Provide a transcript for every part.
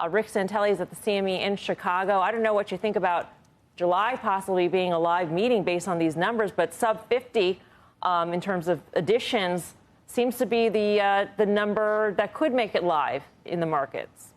Rick Santelli is at the CME in Chicago. I don't know what you think about July possibly being a live meeting based on these numbers, but sub 50 in terms of additions seems to be the number that could make it live in the markets.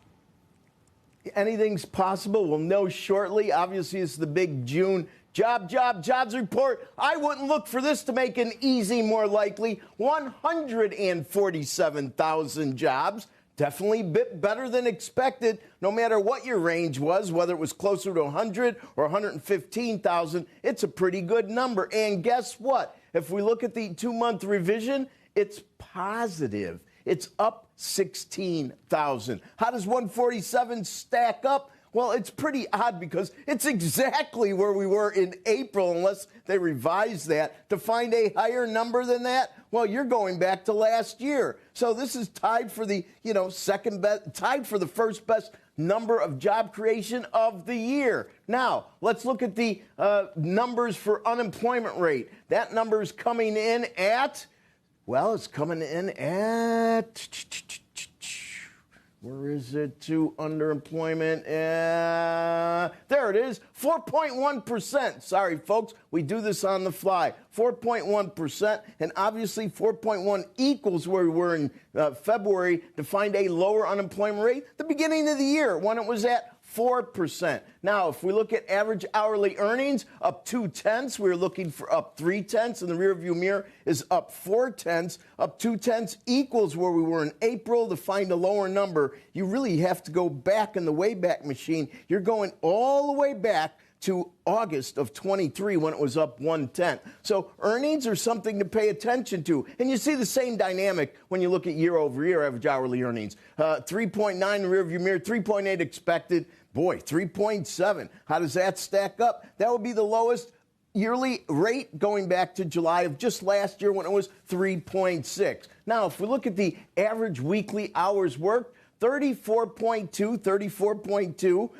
Anything's possible. We'll know shortly. Obviously, it's the big June jobs report. I wouldn't look for this to make an easy more likely. 147,000 jobs. Definitely a bit better than expected, no matter what your range was, whether it was closer to 100 or 115,000. It's a pretty good number. And guess what? If we look at the 2-month revision, it's positive. It's up 16,000. How does 147 stack up? Well, it's pretty odd because it's exactly where we were in April, unless they revise that. To find a higher number than that, well, you're going back to last year. So this is tied for the, second best, tied for the first best number of job creation of the year. Now, let's look at the numbers for unemployment rate. That number is coming in at, well, it's coming in at, where is it to underemployment? There it is, 4.1%. Sorry, folks, we do this on the fly. 4.1%, and obviously 4.1 equals where we were in February to find a lower unemployment rate the beginning of the year when it was at 4%. Now, if we look at average hourly earnings, up 0.2. We're looking for up 0.3, and the rearview mirror is up 0.4. Up 0.2 equals where we were in April. To find a lower number, you really have to go back in the Wayback Machine. You're going all the way back to August of 23 when it was up 1/10. So earnings are something to pay attention to. And you see the same dynamic when you look at year over year average hourly earnings. 3.9 rearview mirror, 3.8 expected. Boy, 3.7. How does that stack up? That would be the lowest yearly rate going back to July of just last year when it was 3.6. Now, if we look at the average weekly hours worked, 34.2.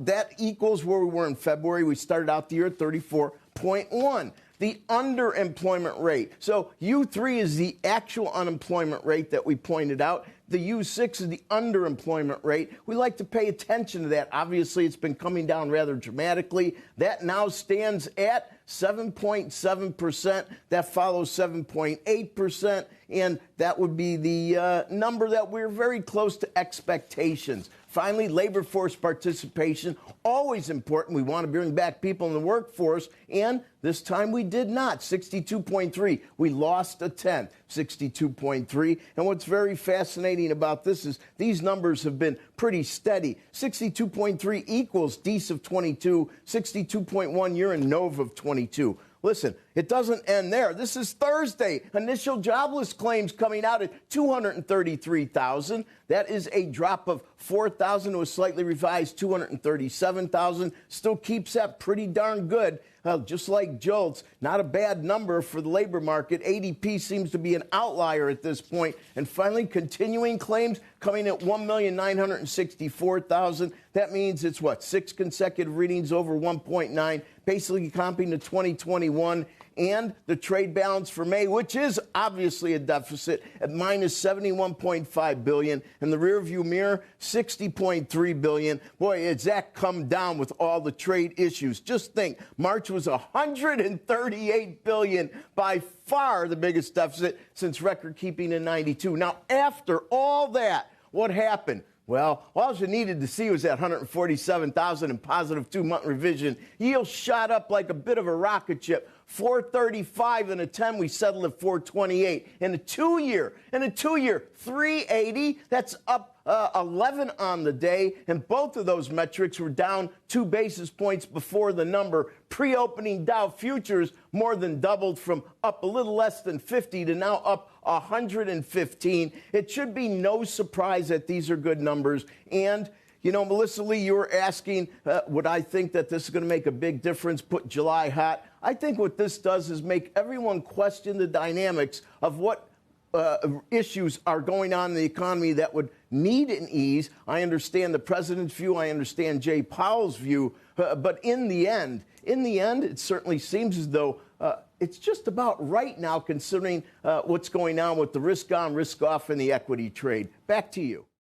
That equals where we were in February. We started out the year at 34.1. The underemployment rate. So U3 is the actual unemployment rate that we pointed out. The U6 is the underemployment rate. We like to pay attention to that. Obviously, it's been coming down rather dramatically. That now stands at 7.7%. That follows 7.8%. And that would be the number that we're very close to expectations. Finally, labor force participation, always important. We want to bring back people in the workforce, and this time we did not. 62.3. We lost a tenth. 62.3. And what's very fascinating about this is these numbers have been pretty steady. 62.3 equals Dees of 22. 62.1, you're in Nova of 22. Listen, it doesn't end there. This is Thursday. Initial jobless claims coming out at 233,000. That is a drop of 4,000 to a slightly revised 237,000. Still keeps that pretty darn good. Just like JOLTS, not a bad number for the labor market. ADP seems to be an outlier at this point. And finally, continuing claims coming at 1,964,000. That means it's, 6 consecutive readings over 1.9, basically comping to 2021. And the trade balance for May, which is obviously a deficit, at minus $71.5 billion. And the rearview mirror, $60.3 billion. Boy, has that come down with all the trade issues. Just think, March was $138 billion, by far the biggest deficit since record keeping in 92. Now, after all that, what happened? Well, all you needed to see was that 147,000 in positive 2-month revision. Yield shot up like a bit of a rocket ship. 435 in a 10, we settled at 428. In a two-year, 380, that's up 11 on the day, and both of those metrics were down 2 basis points before the number. Pre-opening Dow futures more than doubled from up a little less than 50 to now up 115. It should be no surprise that these are good numbers. And Melissa Lee, you were asking, would I think that this is going to make a big difference, put July hot? I think what this does is make everyone question the dynamics of what issues are going on in the economy that would need an ease. I understand the president's view. I understand Jay Powell's view. But in the end, it certainly seems as though it's just about right now, considering what's going on with the risk on, risk off in the equity trade. Back to you.